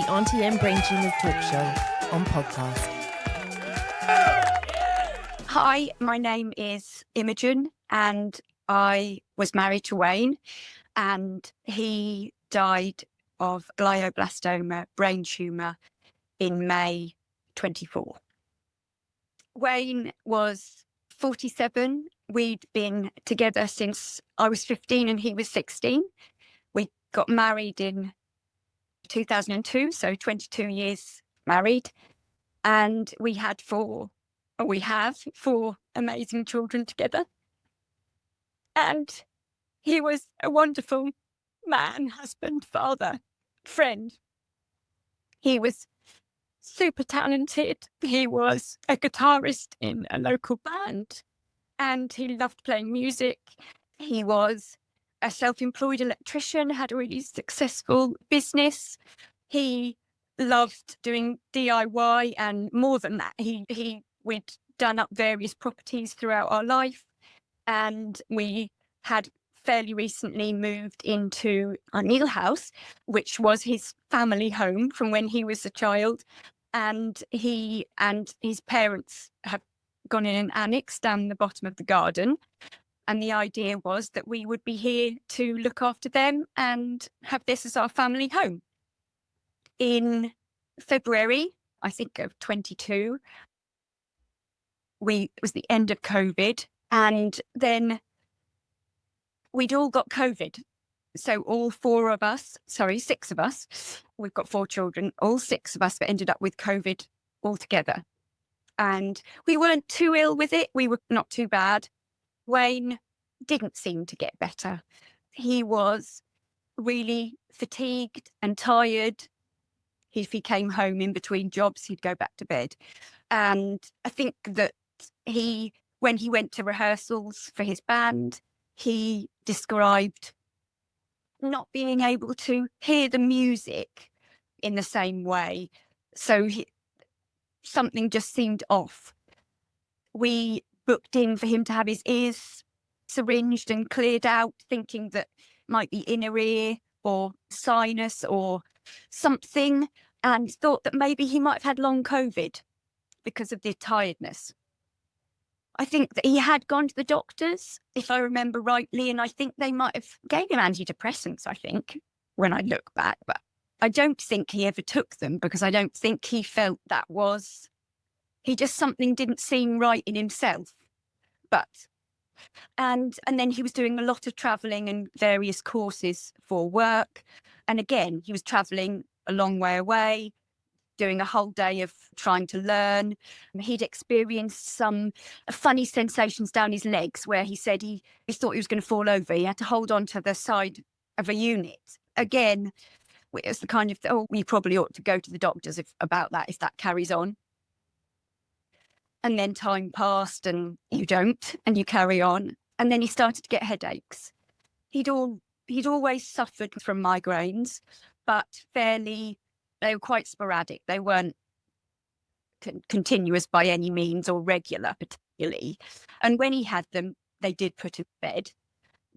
the Aunty and Brain Tumours Talk Show on podcast. Hi, my name is Imogen and I was married to Wayne, and he died of glioblastoma brain tumour in May 24. Wayne was 47. We'd been together since I was 15 and he was 16. We got married in 2002, so 22 years married. And we have four amazing children together. And he was a wonderful man, husband, father, friend. He was super talented. He was a guitarist in a local band and he loved playing music. He was a self-employed electrician, had a really successful business. He loved doing DIY, and more than that, we'd done up various properties throughout our life, and we had fairly recently moved into our new house, which was his family home from when he was a child. And he and his parents have gone in an annex down the bottom of the garden. And the idea was that we would be here to look after them and have this as our family home. In February, I think of 22, it was the end of COVID, and then we'd all got COVID. So all six of us, we've got 4 children, all 6 of us ended up with COVID altogether. And we weren't too ill with it. We were not too bad. Wayne didn't seem to get better. He was really fatigued and tired. If he came home in between jobs, he'd go back to bed. And I think that when he went to rehearsals for his band, he described not being able to hear the music in the same way. So something just seemed off. We booked in for him to have his ears syringed and cleared out, thinking that might be inner ear or sinus or something, and thought that maybe he might have had long COVID because of the tiredness. I think that he had gone to the doctors, if I remember rightly, and I think they might have gave him antidepressants, I think, when I look back. But I don't think he ever took them because I don't think he felt something didn't seem right in himself. And then he was doing a lot of travelling and various courses for work. And again, he was travelling a long way away, doing a whole day of trying to learn. He'd experienced some funny sensations down his legs where he said he thought he was going to fall over. He had to hold on to the side of a unit. Again, it was the kind of, we probably ought to go to the doctors about that if that carries on. And then time passed and you don't, and you carry on. And then he started to get headaches. He'd always suffered from migraines, but they were quite sporadic. They weren't continuous by any means or regular particularly. And when he had them, they did put him to bed,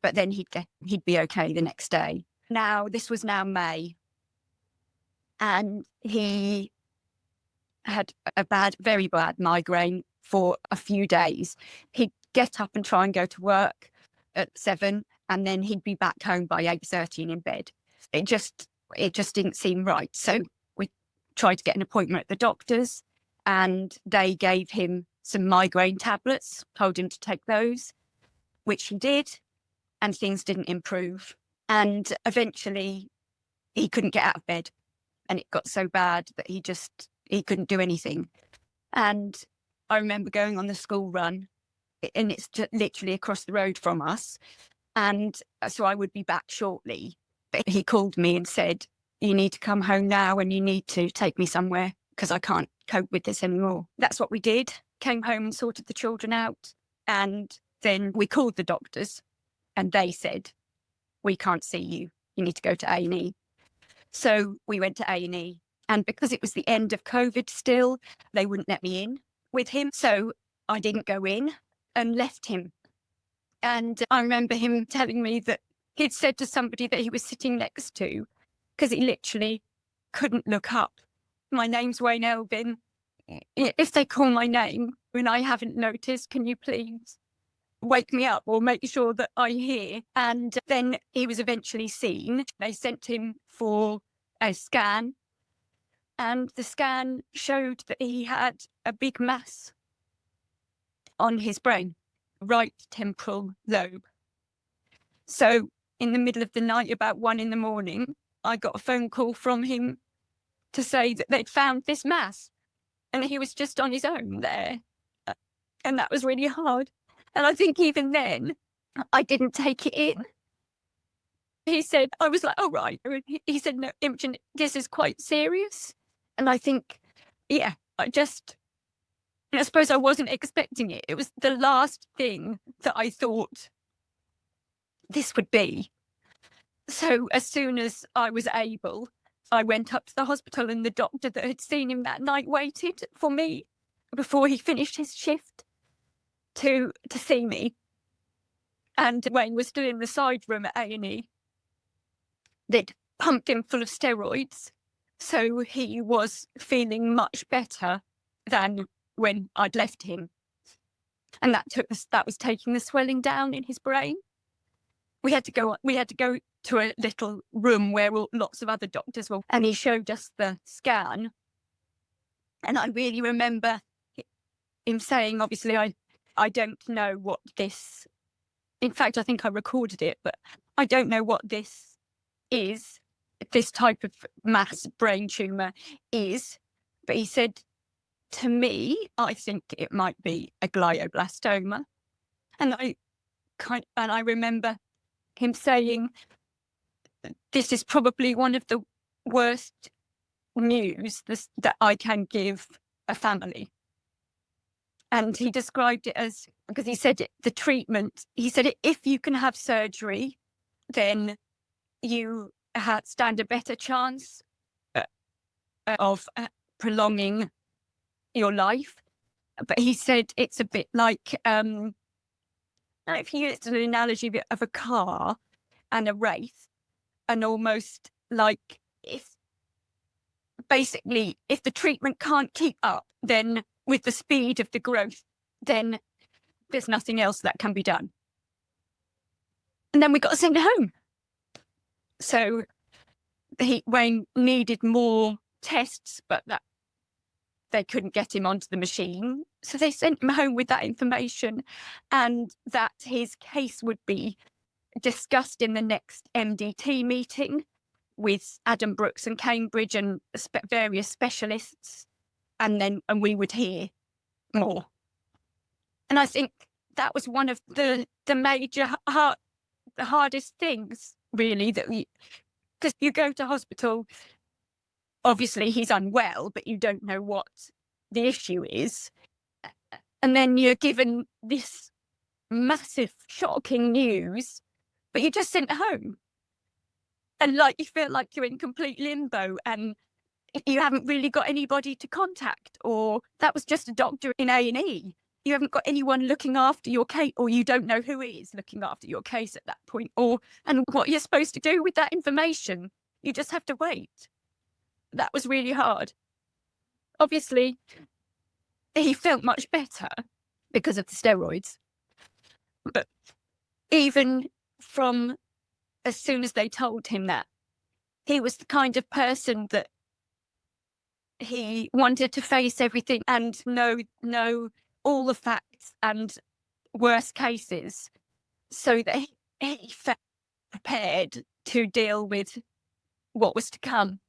but then he'd be okay the next day. This was now May, and he had a very bad migraine for a few days. He'd get up and try and go to work at 7, and then he'd be back home by 8:30 and in bed. It just didn't seem right. So we tried to get an appointment at the doctor's, and they gave him some migraine tablets, told him to take those, which he did, and things didn't improve. And eventually he couldn't get out of bed, and it got so bad that he couldn't do anything. And I remember going on the school run, and it's just literally across the road from us. And so I would be back shortly. But he called me and said, "You need to come home now and you need to take me somewhere because I can't cope with this anymore." That's what we did. Came home and sorted the children out. And then we called the doctors and they said, "We can't see you. You need to go to A&E." So we went to A&E. And because it was the end of COVID still, they wouldn't let me in with him. So I didn't go in and left him. And I remember him telling me that he'd said to somebody that he was sitting next to, because he literally couldn't look up. My name's Wayne Elvin. If they call my name and I haven't noticed, can you please wake me up or make sure that I hear? And then he was eventually seen. They sent him for a scan, and the scan showed that he had a big mass on his brain, right temporal lobe. So in the middle of the night, about 1 a.m, I got a phone call from him to say that they'd found this mass, and he was just on his own there. And that was really hard. And I think even then, I didn't take it in. He said, I was like, oh, right. He said, no, Imogen, this is quite serious. And I think, yeah, I suppose I wasn't expecting it. It was the last thing that I thought this would be. So as soon as I was able, I went up to the hospital, and the doctor that had seen him that night waited for me before he finished his shift to see me. And Wayne was still in the side room at A&E. They'd pumped him full of steroids, so he was feeling much better than when I'd left him. And that was taking the swelling down in his brain. We had to go to a little room where lots of other doctors were, and he showed us the scan. And I really remember him saying, obviously, I don't know what this, in fact, I think I recorded it, but I don't know what this is, this type of mass brain tumour is. But he said, to me, I think it might be a glioblastoma. And I remember him saying, this is probably one of the worst news that I can give a family. And he described it as, because he said the treatment, he said, if you can have surgery, then you stand a better chance of prolonging your life. But he said it's a bit like, if you used an analogy of a car and a race, and almost like if the treatment can't keep up, then with the speed of the growth, then there's nothing else that can be done. And then we got sent home. So Wayne needed more tests, but that they couldn't get him onto the machine. So they sent him home with that information, and that his case would be discussed in the next MDT meeting with Adam Brooks and Cambridge and various specialists, and we would hear more. And I think that was one of the major the hardest things, really, because you go to hospital, obviously he's unwell, but you don't know what the issue is. And then you're given this massive, shocking news, but you're just sent home. And you feel like you're in complete limbo, and you haven't really got anybody to contact, or that was just a doctor in A&E. You haven't got anyone looking after your case, or you don't know who is looking after your case at that point, and what you're supposed to do with that information. You just have to wait. That was really hard. Obviously, he felt much better because of the steroids. But even from as soon as they told him that, he was the kind of person that he wanted to face everything and know all the facts and worst cases, so that he felt prepared to deal with what was to come.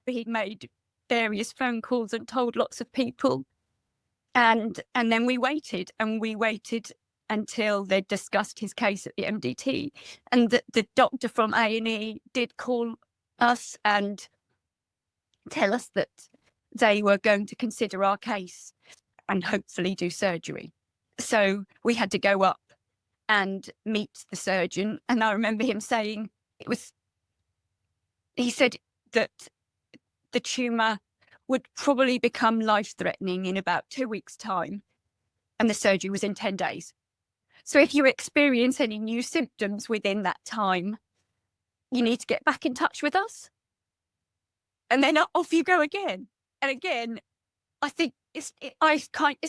He made various phone calls and told lots of people, and then we waited until they'd discussed his case at the MDT, and the doctor from A&E did call us and tell us that they were going to consider our case and hopefully do surgery. So we had to go up and meet the surgeon, and I remember him saying he said that the tumour would probably become life-threatening in about 2 weeks' time, and the surgery was in 10 days. So if you experience any new symptoms within that time, you need to get back in touch with us. And then off you go again. And again, I think it's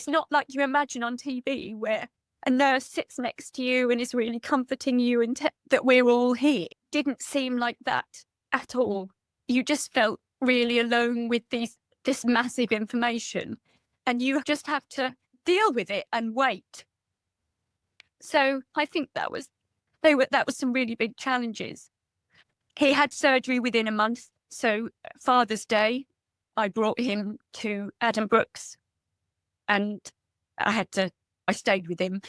not like you imagine on TV where a nurse sits next to you and is really comforting you and that we're all here. It didn't seem like that at all. You just felt really alone with this massive information, and you just have to deal with it and wait. So I think that was some really big challenges. He had surgery within a month. So Father's Day, I brought him to Adam Brooks, and I stayed with him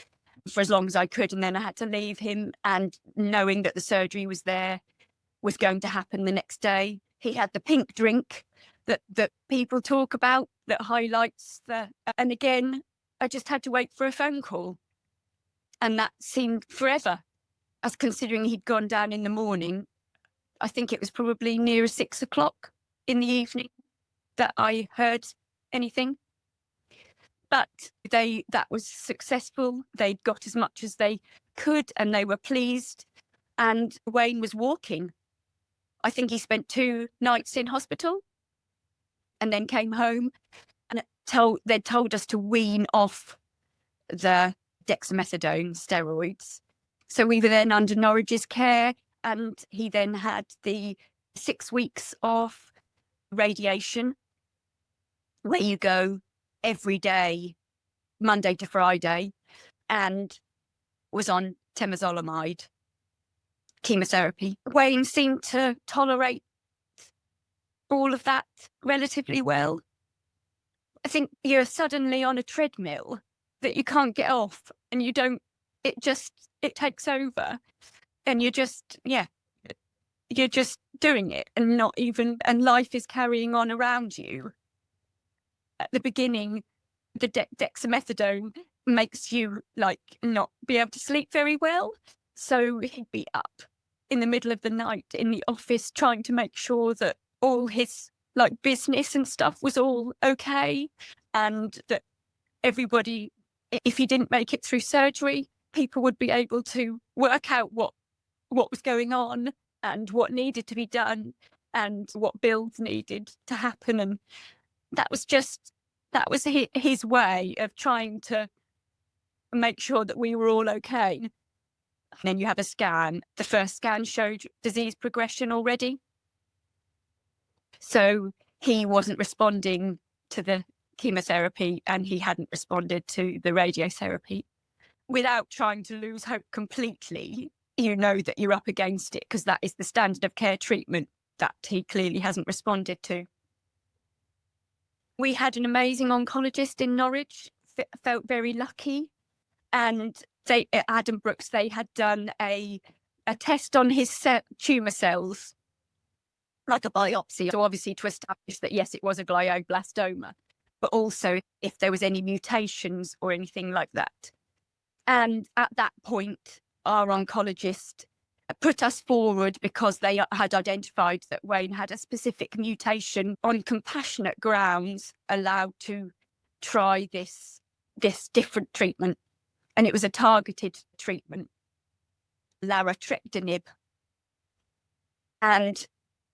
for as long as I could, and then I had to leave him, and knowing that the surgery was going to happen the next day. He had the pink drink that people talk about that highlights and again, I just had to wait for a phone call. And that seemed forever, as considering he'd gone down in the morning. I think it was probably near 6 o'clock in the evening that I heard anything. But that was successful. They'd got as much as they could and they were pleased. And Wayne was walking. I think he spent 2 nights in hospital and then came home, and they'd told us to wean off the dexamethasone steroids. So we were then under Norwich's care, and he then had the 6 weeks of radiation where you go every day, Monday to Friday, and was on temozolomide chemotherapy. Wayne seemed to tolerate all of that relatively well. I think you're suddenly on a treadmill that you can't get off, and it takes over, and you're just doing it and life is carrying on around you. At the beginning, the dexamethasone makes you not be able to sleep very well. So he'd be up in the middle of the night in the office trying to make sure that all his business and stuff was all okay, and that everybody, if he didn't make it through surgery, people would be able to work out what was going on and what needed to be done and what builds needed to happen. And that was his way of trying to make sure that we were all okay. And then you have a scan. The first scan showed disease progression already. So he wasn't responding to the chemotherapy and he hadn't responded to the radiotherapy. Without trying to lose hope completely, you know that you're up against it because that is the standard of care treatment that he clearly hasn't responded to. We had an amazing oncologist in Norwich, felt very lucky. And at Adam Brooks, they had done a test on his tumour cells, like a biopsy, so obviously to establish that, yes, it was a glioblastoma, but also if there was any mutations or anything like that. And at that point, our oncologist put us forward because they had identified that Wayne had a specific mutation on compassionate grounds, allowed to try this different treatment. And it was a targeted treatment, larotrectinib. And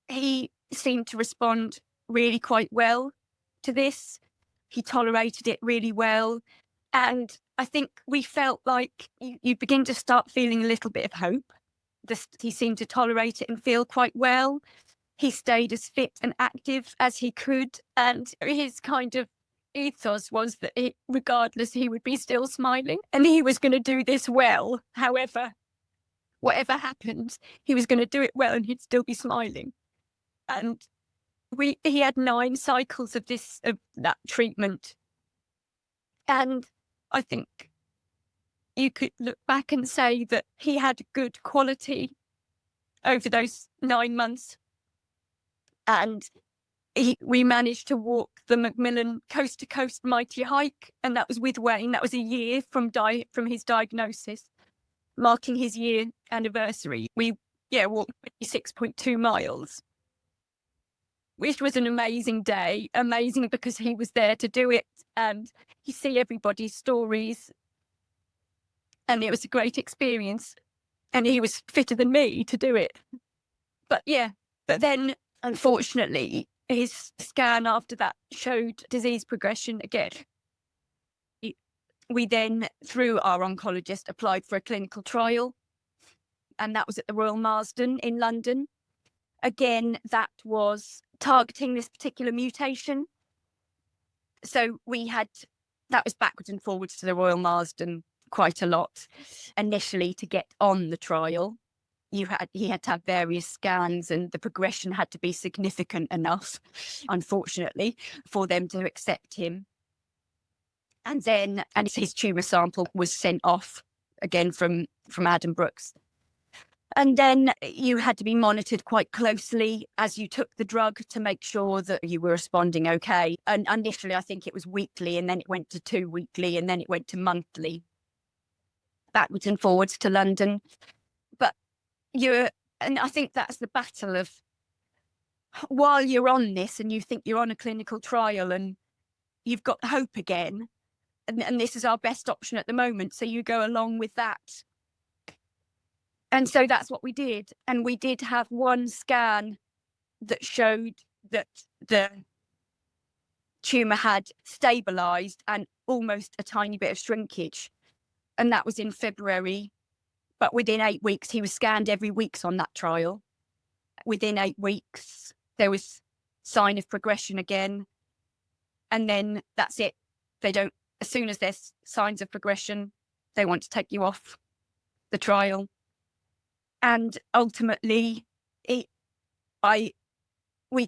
he seemed to respond really quite well to this. He tolerated it really well. And I think we felt like you begin to start feeling a little bit of hope. He seemed to tolerate it and feel quite well. He stayed as fit and active as he could. And his kind of ethos was that regardless, he would be still smiling and he was going to do this well. However, whatever happens, he was going to do it well and he'd still be smiling. And he had 9 cycles of that treatment. And I think you could look back and say that he had good quality over those 9 months. And we managed to walk the Macmillan Coast to Coast Mighty Hike, and that was with Wayne. That was a year from his diagnosis, marking his year anniversary. We walked 26.2 miles, which was an amazing day. Amazing because he was there to do it, and you see everybody's stories. And it was a great experience. And he was fitter than me to do it. But then, unfortunately, his scan after that showed disease progression again. We then, through our oncologist, applied for a clinical trial, and that was at the Royal Marsden in London. Again, that was targeting this particular mutation. So that was backwards and forwards to the Royal Marsden quite a lot initially to get on the trial. He had to have various scans, and the progression had to be significant enough, unfortunately, for them to accept him. And his tumour sample was sent off again from Adam Brooks. And then you had to be monitored quite closely as you took the drug to make sure that you were responding okay. And initially, I think it was weekly, and then it went to 2 weekly, and then it went to monthly, backwards and forwards to London. But and I think that's the battle of, while you're on this and you think you're on a clinical trial and you've got hope again, and this is our best option at the moment, so you go along with that. And so that's what we did. And we did have one scan that showed that the tumour had stabilised and almost a tiny bit of shrinkage. And that was in February. But within 8 weeks, he was scanned every week on that trial. Within 8 weeks, there was sign of progression again. And then that's it. As soon as there's signs of progression, they want to take you off the trial. And ultimately, we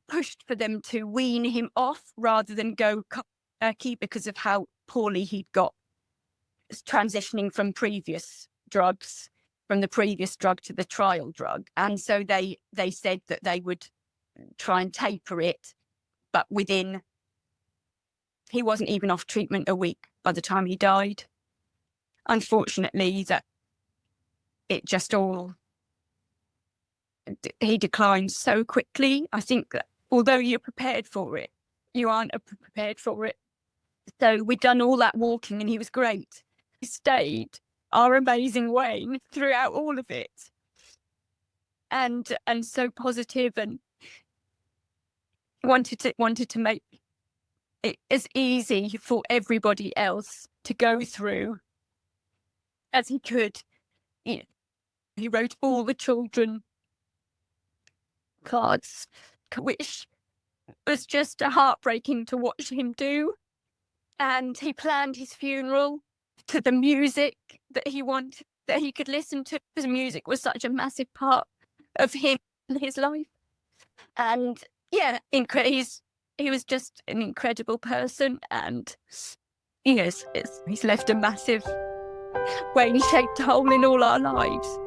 pushed for them to wean him off rather than go Turkey because of how poorly he'd got transitioning from previous drugs, from the previous drug to the trial drug. And so they said that they would try and taper it, but he wasn't even off treatment a week by the time he died. Unfortunately, he declined so quickly. I think that although you're prepared for it, you aren't prepared for it. So we'd done all that walking and he was great. He stayed, our amazing Wayne, throughout all of it. And so positive, and wanted to make it as easy for everybody else to go through as he could. He wrote all the children cards, which was just heartbreaking to watch him do. And he planned his funeral to the music that he wanted, that he could listen to, because music was such a massive part of him and his life. And yeah, he was just an incredible person, and he's left a massive Wayne-shaped hole in all our lives.